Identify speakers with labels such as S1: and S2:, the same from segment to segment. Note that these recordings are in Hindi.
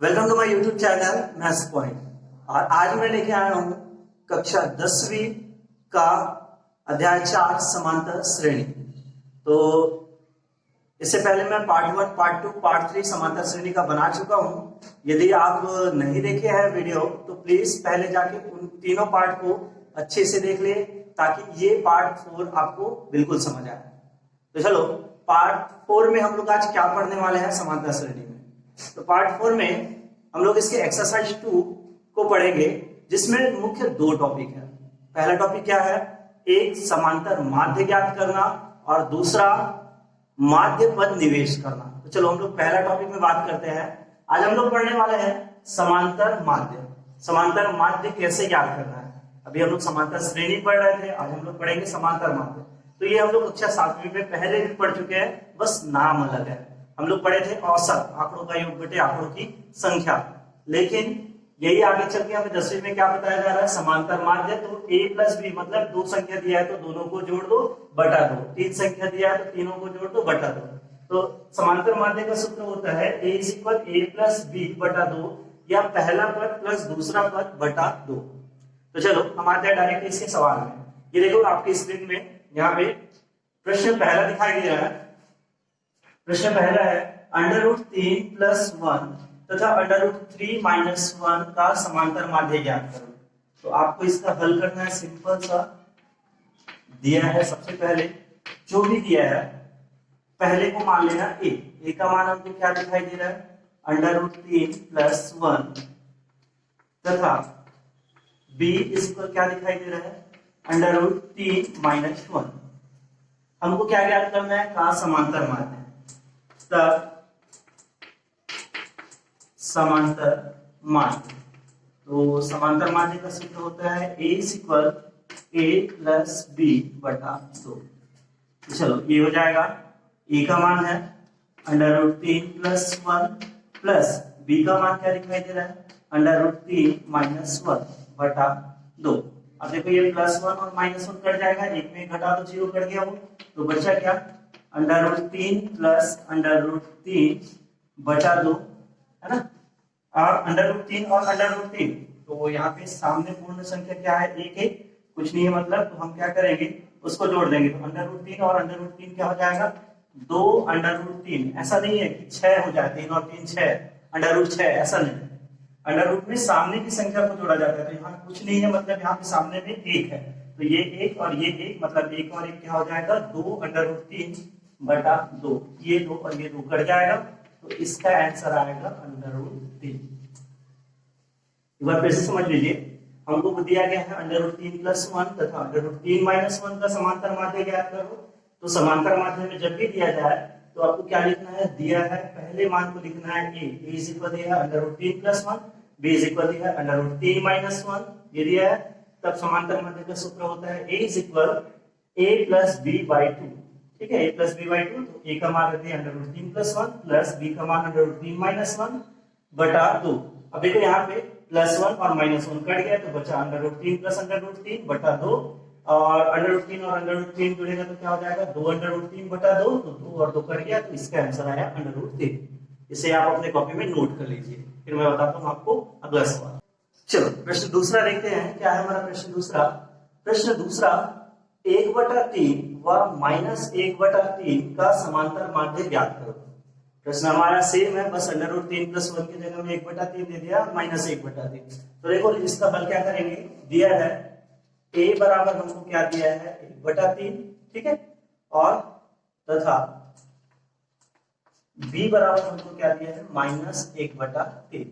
S1: Welcome to my YouTube channel maths point. और आज मैं लेके आया हूं कक्षा 10वीं का अध्याय 4 समांतर श्रेणी। तो इससे पहले मैं पार्ट 1, पार्ट 2, पार्ट 3 समांतर श्रेणी का बना चुका हूं। यदि आप नहीं देखे हैं वीडियो तो प्लीज पहले जाके उन तीनों पार्ट को अच्छे से देख ले ताकि ये पार्ट 4 आपको बिल्कुल समझ आए। तो चलो पार्ट 4 में हम लोग आज क्या पढ़ने वाले हैं समांतर श्रेणी में। तो पार्ट 4 में हम लोग इसके एक्सरसाइज 2 को पढ़ेंगे जिसमें मुख्य 2 टॉपिक है। पहला टॉपिक क्या है, एक समांतर माध्य ज्ञात करना और दूसरा माध्य पद निवेश करना। तो चलो हम लोग पहला टॉपिक में बात करते हैं। आज हम लोग पढ़ने वाले हैं समांतर माध्य। समांतर माध्य कैसे ज्ञात करना है। अभी हम लोग समांतर श्रेणी पढ़ रहे थे, आज हम लोग पढ़ेंगे समांतर माध्य। तो ये हम लोग कक्षा 7वीं में पहले भी पढ़ चुके हैं, बस नाम अलग है। हम लोग पढ़े थे औसत, आंकड़ों का योग बटे आंकड़ों की संख्या। लेकिन यही आगे चल के हमें 10वीं में क्या बताया जा रहा है, समांतर माध्य। तो a प्लस बी मतलब 2 संख्या दिया है तो दोनों को जोड़ दो बटा दो, 3 संख्या दिया है तो तीनों को जोड़ दो बटा दो। तो समांतर माध्य का सूत्र होता है a equal a plus B बटा 2 या पहला पद प्लस दूसरा पद बटा 2। तो चलो हम आते हैं डायरेक्ट इसके सवाल में। ये देखो आपकी स्क्रीन में यहाँ पे प्रश्न पहला दिखाई दे रहा है। प्रश्न पहला है √3 + 1 तथा √3 - 1 का समांतर माध्य ज्ञात करो। तो आपको इसका हल करना है। सिंपल सा दिया है, सबसे पहले जो भी दिया है पहले को मान लेना a का मान हमको क्या दिखाई दे रहा है √3 + 1 तथा b इसको क्या दिखाई दे रहा है √3 - 1। हमको क्या ज्ञात करना है, का समांतर माध्य। तब समांतर माध्य, तो समांतर माध्य का सूत्र होता है a equal a plus b बटा 2। तो चलो ये हो जाएगा, a का मान है √3 + 1 प्लस b का मान क्या दिखाई दे रहा है √3 - 1 बटा 2। अब देखो ये +1 और -1 कट जाएगा, एक में घटा दो 0 कट गया वो, तो बचा क्या √3 प्लस √3 बटा 2 है ना। और √3 और √3 तो यहाँ पे सामने पूर्ण संख्या क्या है, एक है, कुछ नहीं है मतलब, तो हम क्या करेंगे उसको जोड़ देंगे। तो √3 और √3 क्या हो जाएगा 2 √3। ऐसा नहीं है कि 6 हो जाए, 3 और 3 6 √6, ऐसा नहीं। √, में सामने की संख्या को जोड़ा जाता है। तो यहाँ कुछ नहीं है मतलब यहाँ पे सामने में 1 है, तो ये 1 और ये 1 मतलब 1 और 1 क्या हो जाएगा 2 √3 बटा 2। ये 2 और ये 2 कट जाएगा, तो इसका आंसर आएगा √3। एक बार फिर से समझ लीजिए, हमको दिया गया है √3 + 1 तथा √3 - 1 का समांतर माध्य ज्ञात करो। तो समांतर माध्य में जब भी दिया जाए तो आपको क्या लिखना है, दिया है पहले मान को लिखना है a इक्वल है √3 + 1, b इक्वल है √3 - 1। ये दिया है, तब समांतर माध्य का सूत्र होता है a इक्वल a + b/2। ठीक है, a + b/2। तो a का मान रहती है √3 + 1 प्लस b का मान √3 - 1 बटा 2। अब देखो यहाँ पे +1 और -1 कट गया तो बचा √3 + √3 बटा 2। और √3 और √3 जुड़ेगा तो क्या हो जाएगा 2 √3 बटा 2। तो 2 और 2 कट गया, तो इसका आंसर आया √3। इसे आप अपने कॉपी में नोट कर लीजिए, फिर मैं बताता हूँ आपको अगला सवाल। चलो प्रश्न दूसरा देखते हैं, क्या है हमारा प्रश्न दूसरा। प्रश्न दूसरा 1/3 व -1/3 का समांतर माध्य ज्ञात करो। प्रश्न हमारा सेम है, बस √3 + 1 की जगह में 1/3 दे दिया, -1/3। तो देखो इसका हल क्या करेंगे, दिया है a बराबर हमको क्या दिया है 1/3, ठीक है, और तथा b बराबर हमको क्या दिया है -1/3।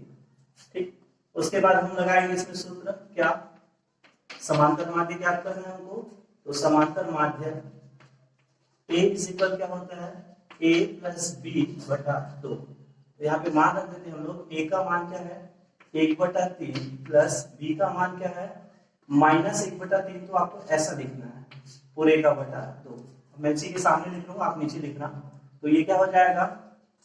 S1: ठीक, उसके बाद हम लगाएंगे इसमें सूत्र, क्या समांतर माध्य ज्ञात करना है हमको। तो समांतर माध्य a इक्वल क्या होता है a + b बटा 2। तो यहाँ पे मान रख देते हैं हम लोग, a का मान क्या है 1/3 प्लस b का मान क्या है -1/3। तो आपको ऐसा लिखना है पूरे का बटा 2। मैं इसी के सामने लिख लूंगा, आप नीचे लिखना। तो ये क्या हो जाएगा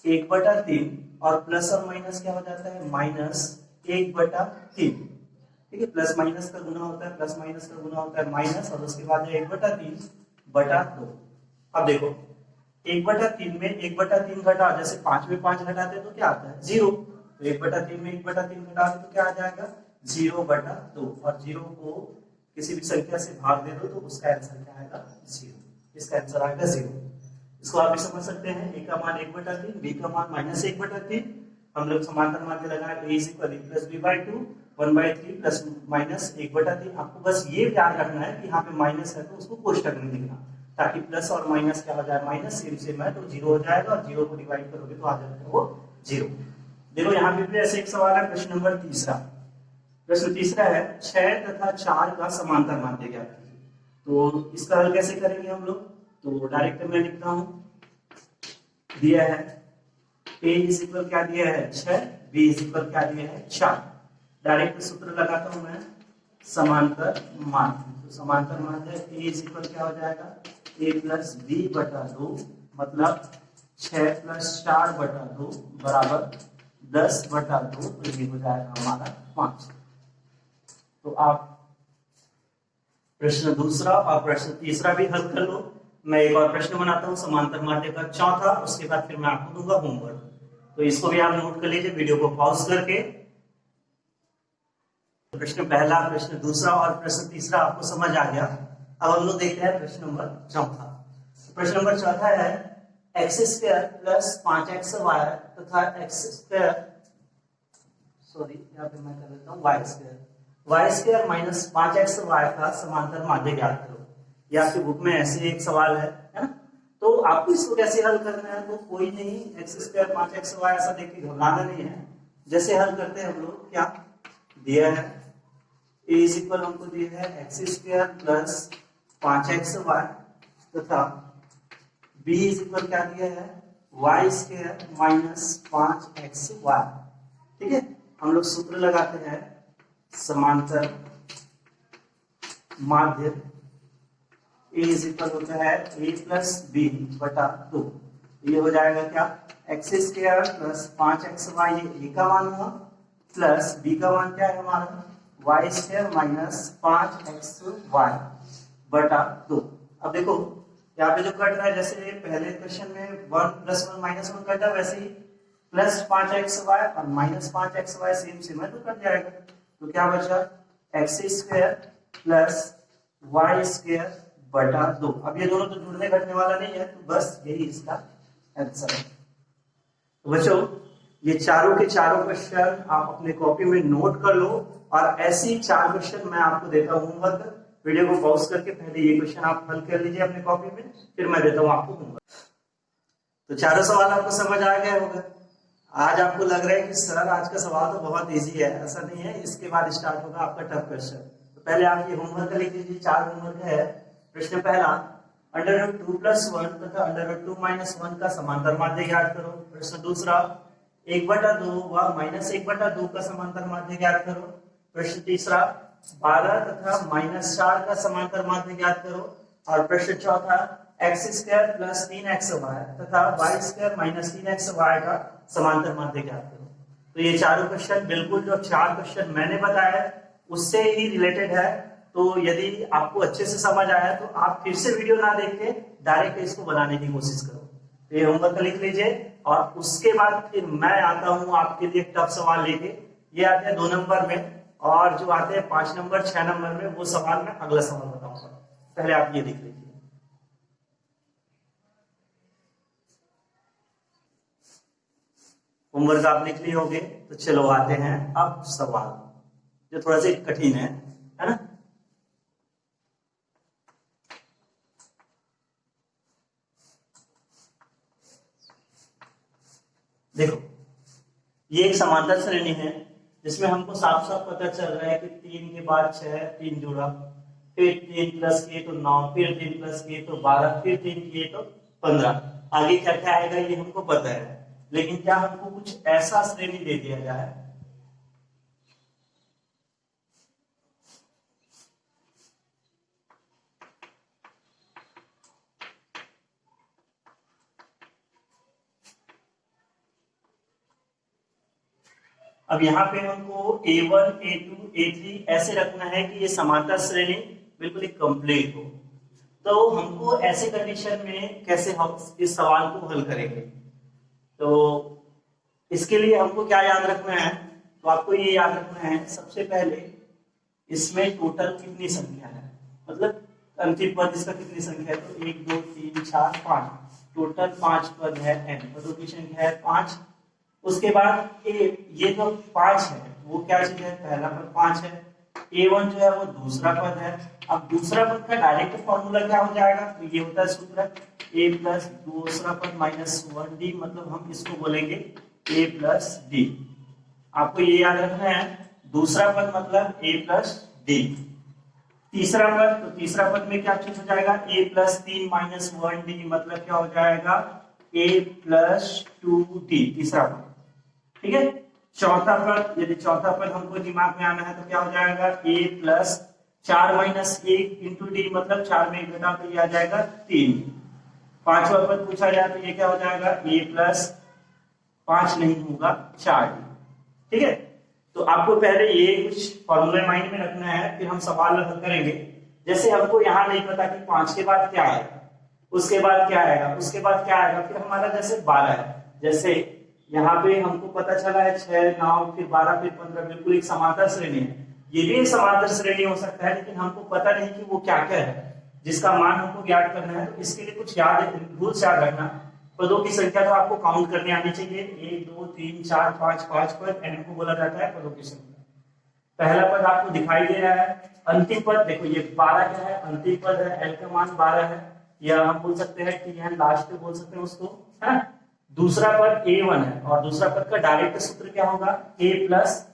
S1: 1/3 और प्लस और माइनस क्या हो जाता है -1/3। ठीक है, प्लस माइनस का गुना होता है, प्लस माइनस का गुना होता है माइनस, और उसके बाद 1/3 बटा 2। अब देखो 1/3 में 1/3 घटा, जैसे 5 में 5 घटाते तो क्या आता है 0। तो 1/3 में 1/3 घटा दो तो क्या आ जाएगा 0/2, और 0 को किसी भी संख्या से भाग दे दो तो उसका आंसर क्या आएगा 0, इसका आंसर आएगा 0। इसको आप भी समझ सकते हैं, a का मान 1/3, b का मान -1/3। हम लोग समांतर माध्य लगाए a = a + b/2, 1/3 plus minus 1/3। आपको बस ये याद रखना है कि यहाँ पे माइनस है तो उसको कोष्टक में लिखना, ताकि प्लस और माइनस क्या हो जाए, माइनस सेम सेम है तो 0 हो जाएगा, और 0 को डिवाइड करोगे तो आ जाएगा वो 0। देखो यहाँ पे भी ऐसे एक सवाल है, प्रश्न नंबर तीसरा। प्रश्न तीसरा है 6 तथा 4 का समांतर माध्य ज्ञात कीजिए। तो इसका हल कैसे करेंगे हम लोग, तो डायरेक्ट मैं लिखता हूं, दिया है a इक्वल क्या दिया है 6, b इक्वल क्या दिया है 4। डायरेक्ट सूत्र लगाता हूं मैं, समांतर माध्य। तो समांतर माध्य a इक्वल क्या हो जाएगा a + b/2, मतलब 6 + 4/2 बराबर 10/2, तो ये हो जाएगा हमारा 5। तो आप प्रश्न दूसरा और प्रश्न तीसरा भी हल कर लो। मैं एक और प्रश्न बनाता हूं समांतर माध्य का चौथा, उसके बाद फिर मैं आपको दूंगा होमवर्क, तो इसको भी आप नोट कर लीजिए वीडियो को पॉज करके। प्रश्न पहला, प्रश्न दूसरा और प्रश्न तीसरा आपको समझ आ गया। अब हम लोग देखते हैं प्रश्न नंबर चौथा। प्रश्न नंबर चौथा है x² + 5xy तथा x² यहाँ पे मैं कर देता हूँ y² - 5xy का समांतर माध्य ज्ञात करो। ये आपकी बुक में ऐसे एक सवाल है ना, तो आपको इसको कैसे हल करना है, तो कोई नहीं, x² 5xy ऐसा देख के घबराना नहीं है। जैसे हल करते हैं हम लोग, क्या दिया है a इक्वल हमको दिया है x² + 5xy तथा b इक्वल क्या दिया है y² - 5xy। ठीक है, हम लोग सूत्र लगाते हैं, समांतर माध्य a इक्वल होता है a + b/2। ये हो जाएगा क्या x² + 5xy, ये a का मान हुआ, प्लस b का मान क्या है हमारा y² - 5xy/2। अब देखो यहाँ पे जो कट रहा है, जैसे पहले क्वेश्चन में 1 + 1 - 1 कटा, वैसे ही +5xy और -5xy सेम है तो कट जाएगा। तो क्या बचा x² + y²/2। अब ये दोनों तो जुड़ने घटने वाला नहीं है, तो बस यही इसका आंसर है। तो बच्चों ये चारों के चारों क्वेश्चन आप अपने कॉपी में नोट कर लो, और ऐसे ही 4 क्वेश्चन मैं आपको देता हूं होमवर्क। वीडियो को पॉज करके पहले ये क्वेश्चन आप हल कर लीजिए अपने कॉपी में, फिर मैं देता हूं आपको होमवर्क। तो चारों सवाल आपको समझ आ गया होगा। आज आपको लग रहा है कि सर आज का सवाल तो बहुत इजी है, ऐसा नहीं है, इसके बाद स्टार्ट होगा आपका टफ क्वेश्चन। तो पहले आप ये होमवर्क लिख लीजिए। 4 होमवर्क है। प्रश्न पहला, √2 + 1 तथा √2 - 1 का समांतर माध्य ज्ञात करो। प्रश्न दूसरा, 1/2 व -1/2 का समांतर माध्य ज्ञात करो। प्रश्न तीसरा, 12 तथा -4 का समांतर माध्य ज्ञात करो। और प्रश्न चौथा, x² + 3xy तथा y² - 3xy का समांतर माध्य ज्ञात करो। तो ये चारों क्वेश्चन बिल्कुल जो 4 क्वेश्चन मैंने बताया उससे ही रिलेटेड है। तो यदि आपको अच्छे से समझ आया तो आप फिर से वीडियो ना देख के डायरेक्ट इसको बनाने की कोशिश करो। तो ये होमवर्क लिख लीजिए, और उसके बाद फिर मैं आता हूं आपके लिए टफ सवाल लेके। ये आते हैं 2 नंबर में, और जो आते हैं 5 नंबर 6 नंबर में, वो सवाल मैं अगला सवाल बताऊंगा। पहले आप ये लिख लीजिए। होमवर्क आप लिख लिए होंगे, तो चलो आते हैं अब सवाल जो थोड़ा सा कठिन है ना। देखो ये एक समांतर श्रेणी है जिसमें हमको साफ साफ पता चल रहा है कि 3 के बाद 6, 3 जुड़ा, फिर 3 + k तो 9, फिर 3 + k तो 12, फिर 3 k तो 15। आगे क्या क्या आएगा ये हमको पता है, लेकिन क्या हमको कुछ ऐसा श्रेणी दे दिया जाए अब यहाँ पे हमको A1, A2, A3 ऐसे रखना है कि ये समांतर श्रेणी बिल्कुल एक कंप्लीट हो। तो हमको ऐसे कंडीशन में कैसे हम इस सवाल को हल करेंगे, तो इसके लिए हमको क्या याद रखना है, तो आपको ये याद रखना है सबसे पहले इसमें टोटल कितनी संख्या है, मतलब अंतिम पद इसका कितनी संख्या है, तो 1 2 3 4 5, टोटल 5 पद है, n पदों की संख्या है 5। उसके बाद ये जो 5 है वो क्या चीज है, पहला पद 5 है, a1 जो है वो दूसरा पद है। अब दूसरा पद का डायरेक्ट फॉर्मूला क्या हो जाएगा, तो ये होता है सूत्र a प्लस दूसरा पद माइनस 1d, मतलब हम इसको बोलेंगे a प्लस डी। आपको ये याद रखना है, दूसरा पद मतलब a प्लस डी। तीसरा पद, तो तीसरा पद में क्या चीज हो जाएगा, a प्लस 3 माइनस 1d, मतलब क्या हो जाएगा a प्लस 2d, तीसरा पद। ठीक है, चौथा पद, यदि चौथा पद हमको दिमाग में आना है तो क्या हो जाएगा, a plus 4 minus 1 into D, मतलब 4 में 1 घटा तो ये आ जाएगा 3। पांचवा पद पूछा जाए तो ये क्या हो जाएगा, a प्लस 5 नहीं होगा 4d। ठीक है, तो आपको पहले ये कुछ फॉर्मूले माइंड में रखना है, फिर हम सवाल हल करेंगे। जैसे हमको यहाँ नहीं पता कि 5 के बाद क्या आएगा, उसके बाद क्या आएगा, उसके बाद क्या आएगा, फिर हमारा जैसे 12 है, जैसे यहाँ पे हमको पता चला है 6 9 फिर 12 फिर 15, बिल्कुल एक समांतर श्रेणी है। ये भी एक समांतर श्रेणी हो सकता है, लेकिन हमको पता नहीं कि वो क्या क्या है जिसका मान हमको ज्ञात करना है। तो इसके लिए कुछ रूल्स याद रखना। पदों की संख्या तो आपको काउंट करने आनी चाहिए, 1 2 3 4 5 5 पद, n को बोला जाता है पदों की संख्या। पहला पद आपको दिखाई दे रहा है, अंतिम पद देखो ये 12 क्या है, अंतिम पद है, l का मान 12 है, या हम बोल सकते हैं कि यह लास्ट पे बोल सकते हैं उसको, है ना। दूसरा पद a1 है, और दूसरा पद का डायरेक्ट सूत्र क्या होगा, a plus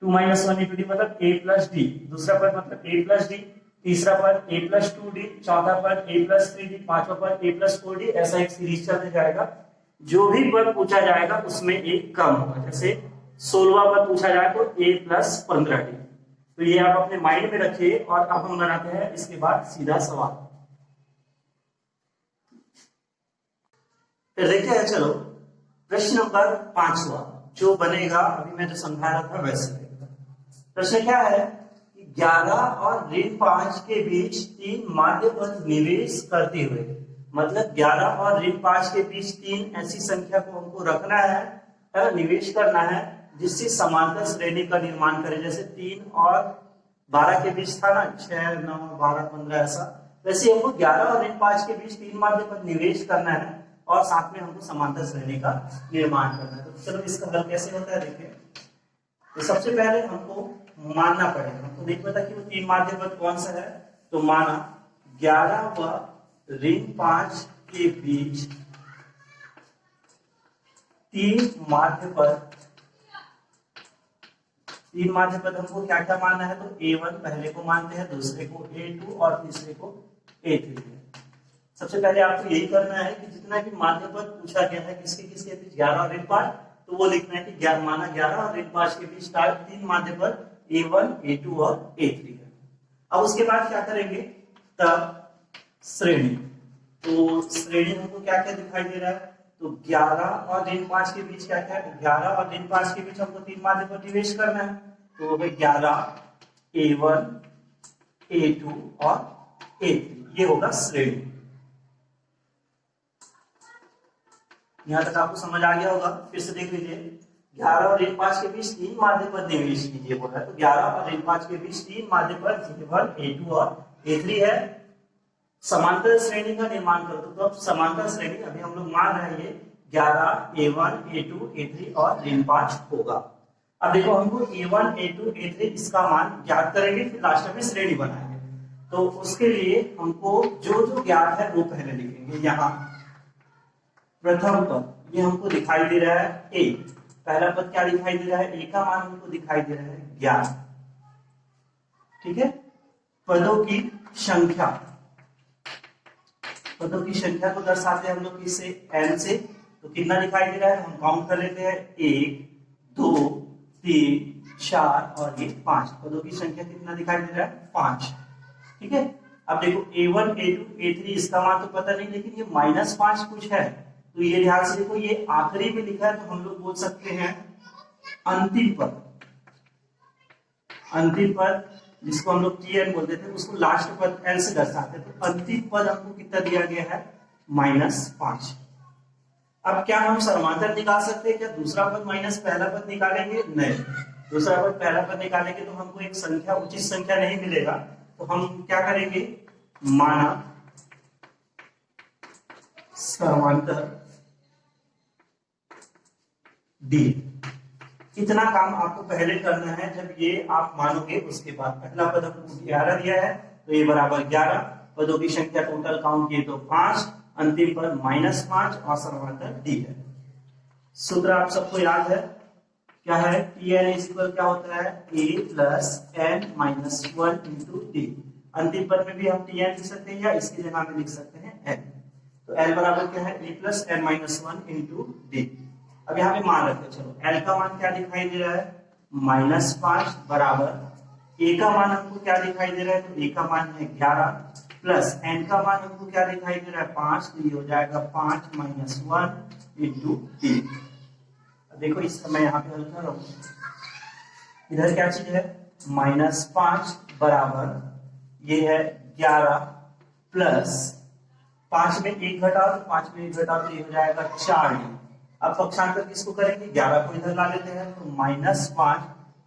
S1: 2 minus 1 into D, मतलब a प्लस डी, दूसरा पद मतलब a प्लस डी, तीसरा पद a प्लस 2d, चौथा पद a प्लस 3d, पांचवा पद a प्लस 4d, ऐसा एक सीरीज चलते जाएगा। जो भी पद पूछा जाएगा उसमें एक कम होगा, जैसे 16वां पद पूछा जाए तो a प्लस 15d। तो ये आप अपने माइंड में रखिए, और अब हम बनाते हैं इसके बाद सीधा सवाल। फिर देखते हैं, चलो प्रश्न नंबर 5वां जो बनेगा, अभी मैं जो समझा रहा था वैसे बनेगा। प्रश्न क्या है कि 11 और ऋण 5 के बीच 3 माध्य पद निवेश करते हुए, मतलब 11 और ऋण 5 के बीच 3 ऐसी संख्या को हमको रखना है, निवेश करना है, जिससे समांतर श्रेणी का निर्माण करे। जैसे 3 और 12 के बीच था ना, 6 9 12 15 ऐसा, वैसे हमको 11 और ऋण 5 के बीच 3 माध्य पद निवेश करना है, और साथ में हमको समांतर श्रेणी का निर्माण करना है। तो चलो इसका हल कैसे होता है देखिए। तो सबसे पहले हमको मानना पड़ेगा, हमको नहीं पता कि वो 3 माध्य पद कौन सा है, तो माना 11 व ऋण 5 के बीच 3 माध्य पद, 3 माध्य पद हमको क्या क्या मानना है, तो a1 पहले को मानते हैं, दूसरे को a2 और तीसरे को a3 है। सबसे पहले आपको यही करना है कि जितना भी माध्य पद पूछा गया है किसके किसके बीच, 11 और ऋण 5, तो वो लिखना है कि माना 11 और ऋण 5 के बीच 3 माध्य पद a1 a2 और a3 है। अब उसके बाद क्या करेंगे, तब श्रेणी, तो श्रेणी हमको क्या क्या दिखाई दे रहा है, तो 11 और ऋण 5 के बीच क्या क्या है, 11 और ऋण 5 के बीच हमको 3 माध्य पद निवेश करना है, तो 11 a1 a2 और a3, ये होगा श्रेणी। यहां तक आपको समझ आ गया होगा, फिर से देख लीजिए। 11 और ऋण 5 के बीच 3 माध्य पद निवेश कीजिए बोला है, तो 11 और ऋण 5 के बीच 3 माध्य पद a1 a2 और a3 है। समांतर श्रेणी का निर्माण करो, तो अब समांतर श्रेणी अभी हम लोग मान रहे हैं ये 11 a1 a2 a3 और ऋण 5 होगा। अब देखो हमको a1 a2 a3 इसका मान ज्ञात करेंगे, फिर लास्ट में श्रेणी बनाएंगे। तो उसके लिए हमको जो जो ज्ञात है वो पहले लिखेंगे। यहाँ प्रथम पद ये हमको दिखाई दे रहा है a, पहला पद क्या दिखाई दे रहा है, a का मान हमको दिखाई दे रहा है 11। ठीक है, पदों की संख्या, पदों की संख्या को दर्शाते हैं हम लोग किससे, n से। तो कितना दिखाई दे रहा है, हम काउंट कर लेते हैं, 1 2 3 4 और ये 5, पदों की संख्या कितना दिखाई दे रहा है, 5। ठीक है, अब देखो a1 a2 a3 इसका मान तो पता नहीं, लेकिन ये -5 कुछ है, तो ये ध्यान से देखो, ये आखिरी में लिखा है, तो हम लोग बोल सकते हैं अंतिम पद। अंतिम पद जिसको हम लोग tn बोलते थे, उसको लास्ट पद n से दर्शाते थे। तो अंतिम पद हमको कितना दिया गया है, -5। अब क्या हम समांतर निकाल सकते हैं क्या? दूसरा पद माइनस पहला पद निकालेंगे? नहीं, दूसरा पद पहला पद निकालेंगे तो हमको एक संख्या, उचित संख्या नहीं मिलेगा। तो हम क्या करेंगे, माना समांतर डी। इतना काम आपको पहले करना है। जब ये आप मानोगे उसके बाद पहला पद हमको 11 दिया है तो ये बराबर 11, पदों की संख्या टोटल काउंट किए तो 5, अंतिम पद -5 और समांतर डी है। सूत्र आप सबको याद है, क्या है? Tn इक्वल क्या होता है? a plus n minus 1 into D. अंतिम पद में भी हम Tn लिख सकते हैं या इसकी जगह में लिख सकते हैं n। तो l बराबर क्या है? a plus n minus 1 into D. अब यहाँ पे मान रखते हैं, चलो l का मान क्या दिखाई दे रहा है? -5 बराबर a का मान हमको क्या दिखाई दे रहा है? तो a का मान है 11 प्लस n का मान हमको क्या दिखाई दे रहा है? 5। तो ये हो जाएगा 5 माइनस 1 इंटू डी। देखो इसका मैं यहाँ पे हल कर रहा हूँ, इधर क्या चीज है? -5 बराबर ये है 11 प्लस 5 में 1 घटाओ तो 5 में 1 घटाओ तो ये हो जाएगा 4d। अब पक्षांतर किसको करेंगे? 11 को इधर ला लेते हैं तो -5,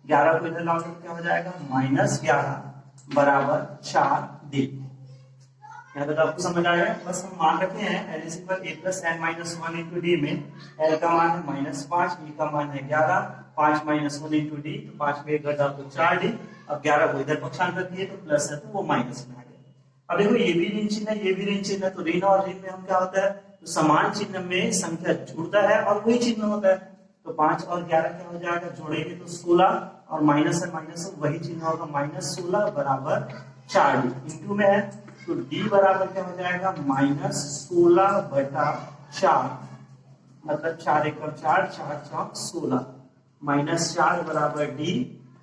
S1: 11 को इधर लाओगे तो क्या हो जाएगा? -11 बराबर 4d। यहाँ तक आपको समझ आया? बस हम मान रखे हैं l equal a plus n minus 1 into D में l का मान है -5, e का मान है 11, 5 माइनस 1 इंटू डी, तो 5 में 1 घटाओ तो 4d। अब 11 को इधर पक्षांतर किए तो प्लस है तो वो माइनस में आ गया। अब देखो ये भी ऋण चिन्ह है, ये भी ऋण चिन्ह है, तो ऋण और ऋण में हम क्या होता है? तो समान चिन्ह में संख्या जुड़ता है और वही चिन्ह होता है। तो 5 और 11 क्या हो जाएगा? जोड़ेंगे तो 16 और माइनस है माइनस वही चिन्ह होगा, -16 बराबर 4d। इंटू में है तो d बराबर क्या हो जाएगा? -16 बटा 4, मतलब 4 एकम 4, 4 चौक 16, -4 बराबर d,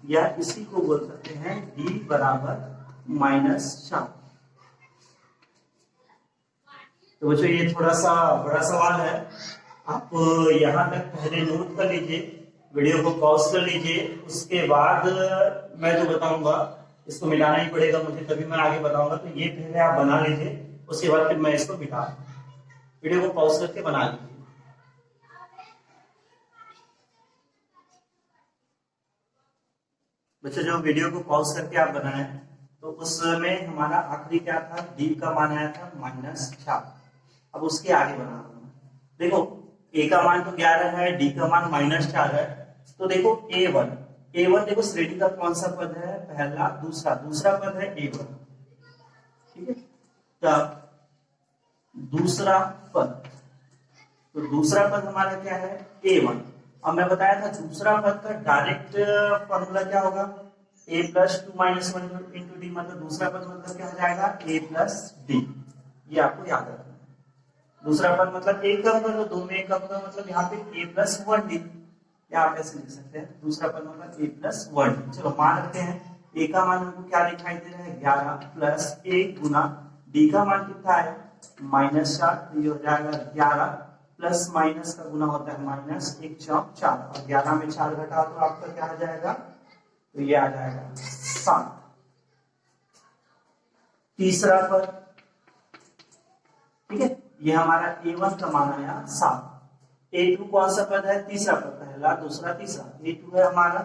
S1: या इसी को बोल सकते हैं d बराबर -4। तो बच्चों ये थोड़ा सा बड़ा सवाल है, आप यहाँ तक पहले नोट कर लीजिए, वीडियो को पॉज कर लीजिए, उसके बाद मैं जो बताऊंगा इसको मिलाना ही पड़ेगा मुझे, तभी मैं आगे बताऊंगा। तो ये पहले आप बना लीजिए, उसके बाद फिर मैं इसको बिठा, वीडियो को पॉज करके बना लीजिए। बच्चों जो वीडियो को पॉज करके आप बनाए तो उसमें हमारा आखिरी क्या था? डी का मान आया था -4। अब उसके आगे बना रहा हूं। देखो a का मान तो 11 है, d का मान -4 है, तो देखो a1 देखो श्रेणी का कौन सा पद है? पहला, दूसरा पद है a1, ठीक है? दूसरा पद, तो दूसरा पद हमारा क्या है? a1। अब मैं बताया था दूसरा पद का डायरेक्ट फॉर्मूला क्या होगा? a plus 2 minus 1 into D, मतलब दूसरा पद मतलब क्या हो जाएगा? a plus D. ये आपको याद रखना है। दूसरा पद मतलब एक कम कर लो, 2 में 1 कम करो, मतलब यहाँ पे a प्लस 1d, या आप ऐसे लिख सकते हैं दूसरा पद मतलब a प्लस 1d। चलो मान रखते हैं a का मान हमको क्या दिखाई दे रहा है? 11 प्लस 1 गुना d का मान कितना है? -4, तो ये हो जाएगा 11 प्लस माइनस का गुना होता है माइनस, 1 चौक 4, और 11 में 4 घटाओ तो आपका क्या आ जाएगा? तो ये आ जाएगा 7। तीसरा पद, ठीक है, ये हमारा a1 का मान आया 7। a2 कौन सा पद है? तीसरा पद, पहला दूसरा तीसरा, a2 है हमारा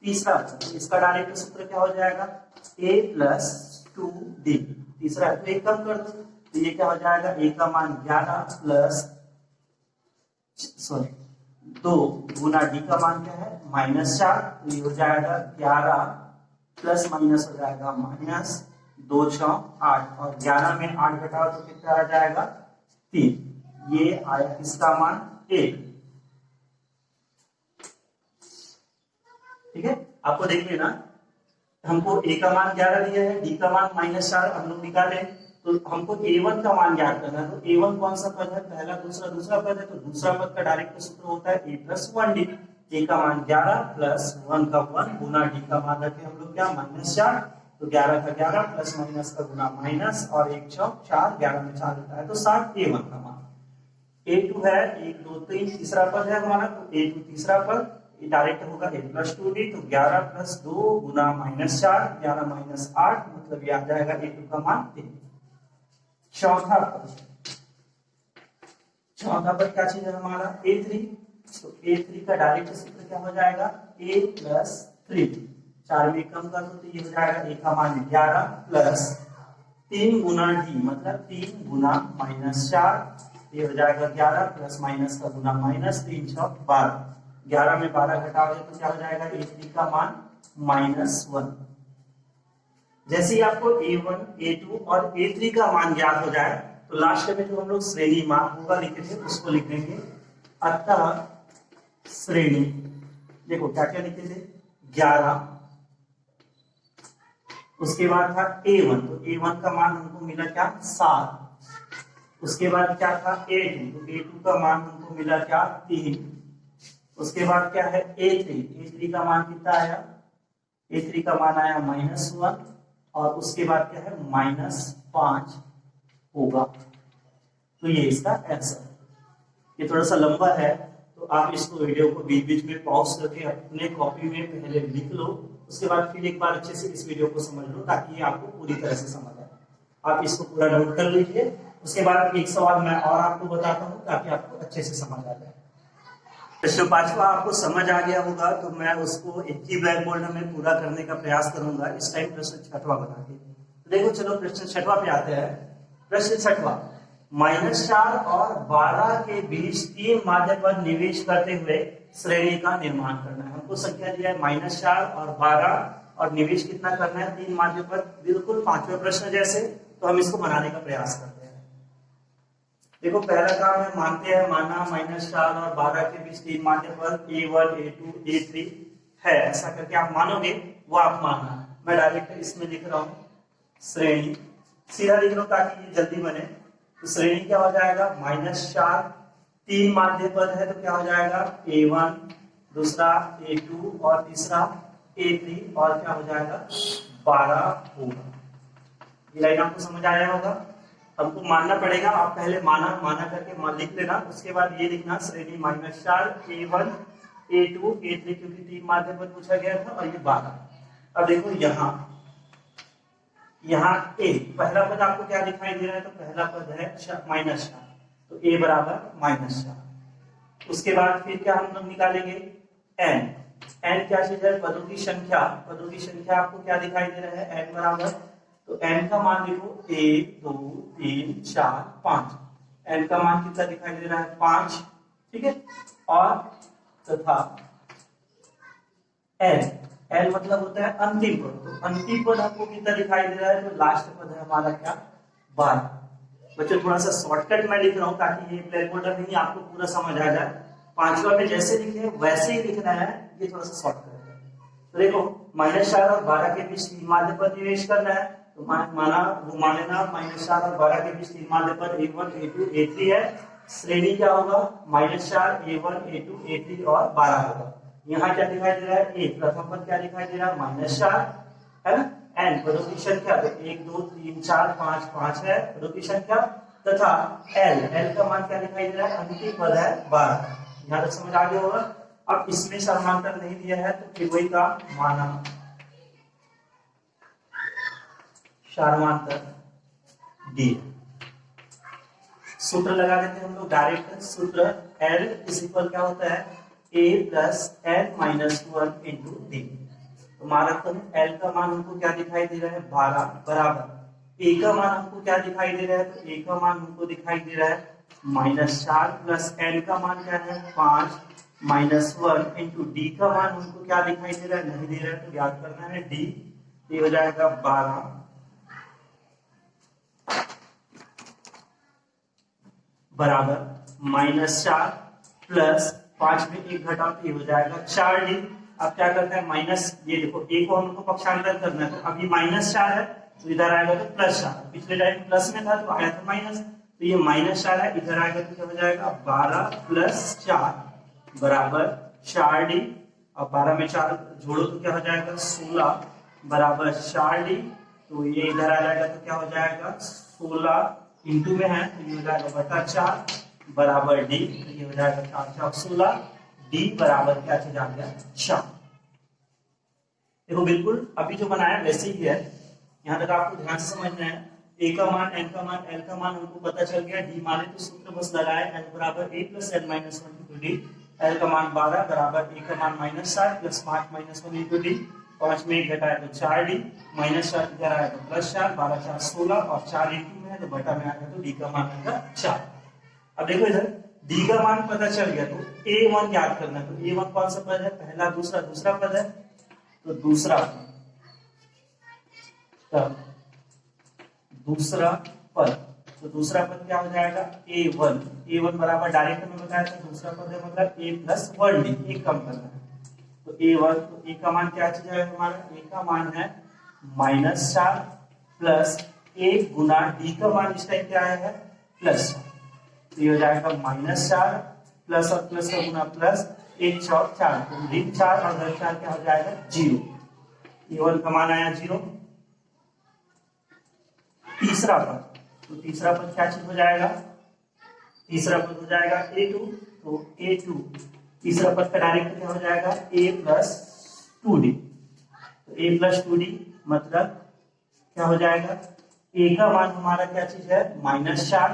S1: तीसरा पद। इसका डायरेक्ट सूत्र क्या हो जाएगा? a plus 2d। तीसरा है तो एक कम कर दो, तो ये क्या हो जाएगा? a का मान 11 प्लस 2 गुना d का मान क्या है? -4, तो ये हो जाएगा 11 प्लस माइनस हो जाएगा माइनस, 2 चौक 8, और 11 में 8 घटाओ तो कितना आ जाएगा? 3। ये आया किसका मान? 1। ठीक है, आपको देख लेना, हमको a का मान 11 दिया है, d का मान -4 हम लोग निकाले, तो हमको a1 का मान ज्ञात करना है। तो a1 कौन सा पद है? पहला दूसरा पद है, तो दूसरा पद का डायरेक्ट सूत्र होता है a प्लस 1d। a का मान 11 प्लस 1 का 1 गुना d का मान रखे हम लोग क्या? -4, तो 11 का 11 प्लस माइनस का गुना माइनस, और 1 चौक 4, 11 में 4 होता है तो 7 a1 का मान। a2 है 1 2 3 तीसरा पद है हमारा, तो a2 तीसरा पद डायरेक्ट होगा a प्लस 2d, तो 11 प्लस 2 गुना -4, 11 माइनस 8, मतलब ये आ जाएगा a2 का मान 3। चौथा पद, चौथा पद क्या चीज है हमारा A3, तो A3 का डायरेक्ट सूत्र क्या हो जाएगा A प्लस 3, 4 में कम कर दो तो ये हो जाएगा A का मान 11 प्लस 3 गुना D मतलब 3 गुना -4, ये हो जाएगा 11 प्लस माइनस का गुना माइनस 3 6 12, 11 में 12 घटाओगे तो क्या हो जाएगा A3 का मान -1। जैसे ही आपको A1 A2 और A3 का मान ज्ञात हो जाए तो लास्ट में जो हम लोग श्रेणी मान होगा लिखे थे उसको लिख देंगे। अतः श्रेणी, देखो क्या क्या लिखे थे 11, उसके बाद था A1, तो A1 का मान हमको मिला क्या 7, उसके बाद क्या था A2, तो A2 का मान हमको मिला क्या 3, उसके बाद क्या है A3 का मान कितना आया, A3 का मान आया -1, और उसके बाद क्या है -5 होगा। तो ये इसका आंसर। ये थोड़ा सा लंबा है तो आप इसको वीडियो को बीच बीच में पॉज करके अपने कॉपी में पहले लिख लो, उसके बाद फिर एक बार अच्छे से इस वीडियो को समझ लो ताकि ये आपको पूरी तरह से समझ आए। आप इसको पूरा नोट कर लीजिए, उसके बाद एक सवाल मैं और आपको बताता हूँ ताकि आपको अच्छे से समझ आ जाए। प्रश्न 5वां आपको समझ आ गया होगा तो मैं उसको एक ही ब्लैक बोर्ड में पूरा करने का प्रयास करूंगा। इस टाइम प्रश्न 6वां बना के देखो। चलो प्रश्न 6वां पे आते हैं। प्रश्न 6वां, -4 और 12 के बीच 3 माध्य पद निवेश करते हुए श्रेणी का निर्माण करना है। हमको संख्या दिया है -4 और 12 और निवेश कितना करना है 3 माध्य पद, बिल्कुल 5वें प्रश्न जैसे। तो हम इसको बनाने का प्रयास करते हैं। देखो पहला काम है मानते हैं, माना -4 और 12 के बीच 3 माध्य पद A1 A2 A3 है, ऐसा करके आप मानोगे वो आप मानना। मैं डायरेक्ट इसमें लिख रहा हूं श्रेणी, सीधा लिख रहा हूं ताकि ये जल्दी बने। तो श्रेणी क्या हो जाएगा -4, 3 माध्य पद है तो क्या हो जाएगा A1, दूसरा A2 और तीसरा A3 और क्या हो जाएगा 12 होगा। ये लाइन आपको समझ आया होगा। हमको मानना पड़ेगा, आप पहले माना करके लिख लेना, उसके बाद ये लिखना श्रेणी -4 A1 A2 A3, क्योंकि 3 माध्य पद पूछा गया था और ये 12। अब देखो यहाँ A पहला पद आपको क्या दिखाई दे रहा है, तो पहला पद है -4, तो A बराबर -4। उसके बाद फिर क्या हम लोग निकालेंगे n क्या चीज है पदों की संख्या। पदों की संख्या आपको क्या दिखाई दे रहा है n बराबर, तो n का मान देखो 1 2 3 4 5, n का मान कितना दिखाई दे रहा है 5, ठीक है। और तथा n मतलब होता है अंतिम पद, तो अंतिम पद आपको कितना दिखाई दे रहा है, तो लास्ट पद है हमारा क्या 12। बच्चों थोड़ा सा शॉर्टकट मैं लिख रहा हूँ ताकि ये ब्लैक बोर्ड में नहीं आपको पूरा समझ आ जाए। 5वां में जैसे लिखे वैसे ही लिखना है, ये थोड़ा सा शॉर्टकट है। तो देखो -4 और 12 के बीच 3 माध्य पद निवेश करना है, तो मान लेना -4 और 12 के बीच 3 माध्य पद A1 A2 A3 है। श्रेणी क्या होगा -4 A1 A2 A3 और 12 होगा। यहाँ क्या दिखाई दे रहा है एक प्रथम पद क्या दिखाई दे रहा है -4 है ना। n पदों की संख्या तो 1 2 3 4 5 5 है पदों की संख्या, तथा l का मान क्या दिखाई दे रहा है अंतिम पद है 12। यहाँ तक समझ आ गया होगा। अब इसमें समांतर नहीं दिया है तो फिर वही का माना समांतर D। सूत्र लगा देते हैं हम लोग डायरेक्ट। सूत्र L इज इक्वल क्या होता है A plus n minus 1 into D। तो मानते हैं L का मान हमको क्या दिखाई दे रहा है 12 बराबर A का मान हमको क्या दिखाई दे रहा है, तो A का मान हमको दिखाई दे रहा है -4 प्लस n का मान क्या है 5 माइनस 1 इंटू D का मान हमको क्या दिखाई दे रहा है नहीं दे रहा है, तो याद करना है D। ये हो जाएगा 12 बराबर -4 प्लस 5 में 1 घटाओ तो ये हो जाएगा 4D। अब क्या करते हैं माइनस, ये देखो A को हमको पक्षांतर करना है, तो अभी -4 है तो इधर आएगा तो +4। पिछले टाइम प्लस में था तो आया था माइनस, तो ये -4 है, इधर आएगा तो क्या हो जाएगा 12 + 4 बराबर 4D। अब 12 में 4 जोड़ो तो क्या हो जाएगा 16 बराबर 4D। तो ये इधर आ जाएगा तो क्या हो जाएगा 16 इंटू में है तो ये हो जाएगा बटा 4 बराबर D। तो ये हो जाएगा 4 4 16 D बराबर क्या चीज आ गया 4। देखो बिल्कुल अभी जो बनाया वैसे ही है, यहाँ तक आपको ध्यान से समझना है। ए का मान, एन का मान, एल का मान हमको पता चल गया। डी माने तो सूत्र बस लगाए, एल बराबर A plus N minus 1 into D. L का मान 12 बराबर ए का मान -7 प्लस 5 माइनस 1 इंटू डी। 5 में 1 घटाए तो 4 डी, -4 इधर आया तो +4, 12 4 16 और 4 इंटू में है तो बटा में आएगा तो डी का मान आएगा 4। अब देखो इधर डी का मान पता चल गया तो a1 याद करना है। तो a1 कौन सा पद है? पहला, दूसरा, दूसरा पद है तो दूसरा पद, तब दूसरा पद, तो दूसरा पद क्या हो जाएगा? a1। a1 बराबर डायरेक्ट में बताया था दूसरा पद है मतलब a प्लस 1d, एक कम करना है तो a1। तो a का मान क्या चीज है हमारा? a का मान है -4 प्लस 1 गुना d का मान इस टाइम क्या है? +4। तो ये हो जाएगा -4 प्लस और प्लस का गुना प्लस 1 4 4, तो ऋण 4 और धन 4 क्या हो जाएगा? 0। a1 का मान आया 0। तीसरा पद, तो तीसरा पद क्या चीज हो जाएगा? तीसरा पद हो जाएगा a2। तो a2 तीसरा पद का डायरेक्ट क्या हो जाएगा? a plus 2d। तो a प्लस 2d मतलब क्या हो जाएगा? a का मान हमारा क्या चीज है? -4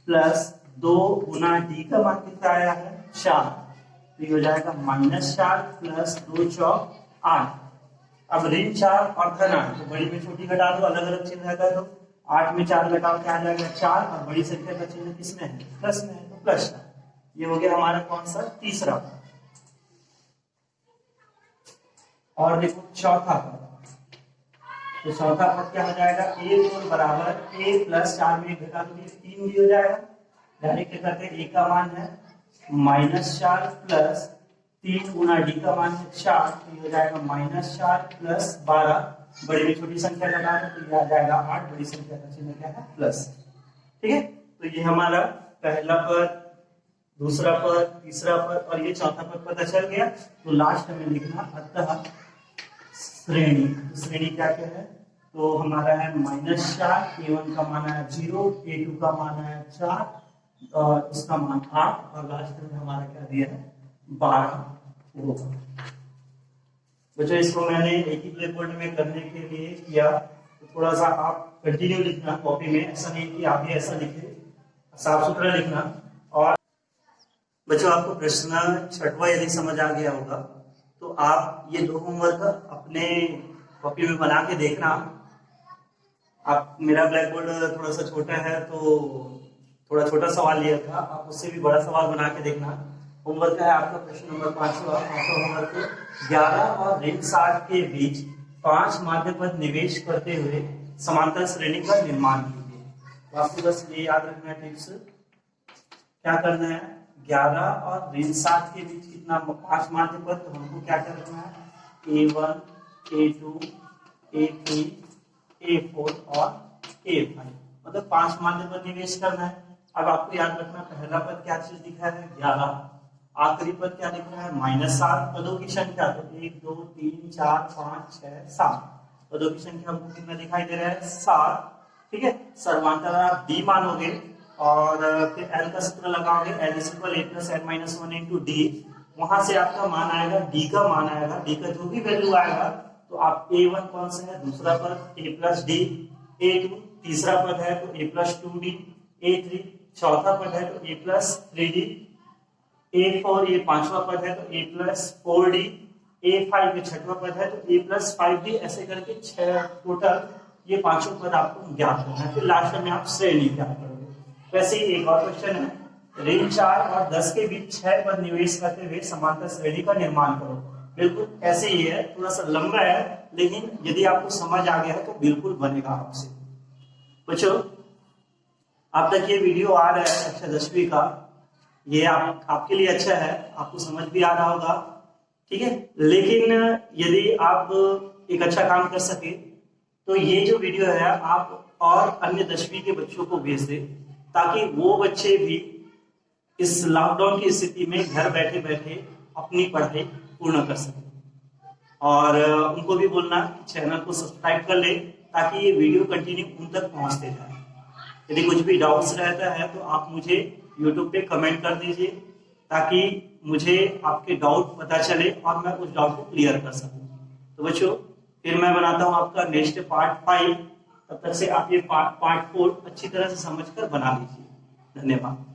S1: प्लस 2 गुना d का मान कितना आया है? 4। तो ये हो जाएगा -4 प्लस 2 चौक 8। अब ऋण 4 और धन 8, तो बड़ी में छोटी घटा दो, अलग अलग चिन्ह कर दो। 8 में 4 घटाओ क्या आ जाएगा? 4, और बड़ी संख्या का चिन्ह किसमें है? प्लस में है, तो +4। ये हो गया हमारा कौन सा? तीसरा पद। और देखो चौथा पद, तो चौथा पद क्या हो जाएगा? a4 बराबर a प्लस 4 में 1 घटा दो 3 भी हो जाएगा। डायरेक्ट करते हैं, a का मान है -4 प्लस 3 गुना d का मान है 4, तो ये हो जाएगा -4 प्लस 12, बड़ी में छोटी संख्या लगा दो तो ये आ जाएगा 8, बड़ी संख्या का चिन्ह क्या है? प्लस। ठीक है, तो ये हमारा पहला पद, दूसरा पद, तीसरा पद और ये चौथा पद पता चल गया। तो लास्ट में लिखना अतः श्रेणी। तो श्रेणी क्या क्या है? तो हमारा है -4, a1 का मान है 0, a2 का मान है 4 और उसका मान 8 और लास्ट में हमारा क्या दिया है? 12 होगा। बच्चों इसको मैंने एक ही ब्लैक बोर्ड में करने के लिए किया, तो थोड़ा सा आप कंटिन्यू लिखना कॉपी में, ऐसा नहीं कि आप भी ऐसा लिखे, साफ सुथरा लिखना। और बच्चों आपको प्रश्न छठवां यदि समझ आ गया होगा तो आप ये 2 होमवर्क अपने कॉपी में बना के देखना। आप, मेरा ब्लैक बोर्ड थोड़ा सा छोटा है तो थोड़ा छोटा सवाल लिया था, आप उससे भी बड़ा सवाल बना के देखना। होमवर्क है आपका प्रश्न नंबर 5वां होमवर्क, 11 और ऋण 60 के बीच 5 माध्य पद निवेश करते हुए समांतर श्रेणी का निर्माण कीजिए। तो आपको बस ये याद रखना है टिप्स, क्या करना है? 11 और ऋण 60 के बीच कितना? 5 माध्य पद, तो हमको क्या करना है? a1, a2, a3, a4 और a5, मतलब 5 माध्य पद निवेश करना है। अब आपको याद रखना पहला पद क्या चीज दिखा है? 11, आखिरी पद क्या दिख रहा है? -7। पदों की संख्या तो 1 2 3 4 5 6 7, पदों की संख्या हमको कितना दिखाई दे रहा है? 7। ठीक है, सर्वांतर आप d मानोगे और फिर l का सूत्र लगाओगे, l = a + n - 1 × d। वहां से आपका मान आएगा, d का मान आएगा, d का जो भी वैल्यू आएगा तो आप a1 कौन सा है? दूसरा पद a + d, a2 तीसरा पद है तो a + 2d, a3 चौथा पद है तो a + 3d, a4 ये 5वां पद है तो a + 4d, a5 ये 6वां पद है तो a + 5d। ऐसे करके 6 टोटल ये 5 पद आपको ज्ञात करना है। फिर लास्ट में आप श्रेणी ज्ञात करोगे। वैसे ही एक और क्वेश्चन है, ऋण 4 और 10 के बीच 6 पद निवेश करते हुए समांतर श्रेणी का निर्माण करो। बिल्कुल ऐसे ही है, थोड़ा सा लंबा है लेकिन यदि आपको समझ आ गया है तो बिल्कुल बनेगा आपसे। बच्चों आप तक ये वीडियो आ रहा है कक्षा 10वीं का, ये आपके लिए अच्छा है, आपको समझ भी आ रहा होगा। ठीक है, लेकिन यदि आप एक अच्छा काम कर सके तो ये जो वीडियो है आप और अन्य 10वीं के बच्चों को भेज दें, ताकि वो बच्चे भी इस लॉकडाउन की स्थिति में घर बैठे बैठे अपनी पढ़ाई पूर्ण कर सके। और उनको भी बोलना कि चैनल को सब्सक्राइब कर ले, ताकि ये वीडियो कंटिन्यू उन तक पहुंचते जाए। यदि कुछ भी डाउट्स रहता है तो आप मुझे यूट्यूब पे कमेंट कर दीजिए, ताकि मुझे आपके डाउट पता चले और मैं उस डाउट को क्लियर कर सकूं। तो बच्चों फिर मैं बनाता हूँ आपका नेक्स्ट पार्ट 5। तब तक से आप ये पार्ट 4 अच्छी तरह से समझकर बना लीजिए। धन्यवाद।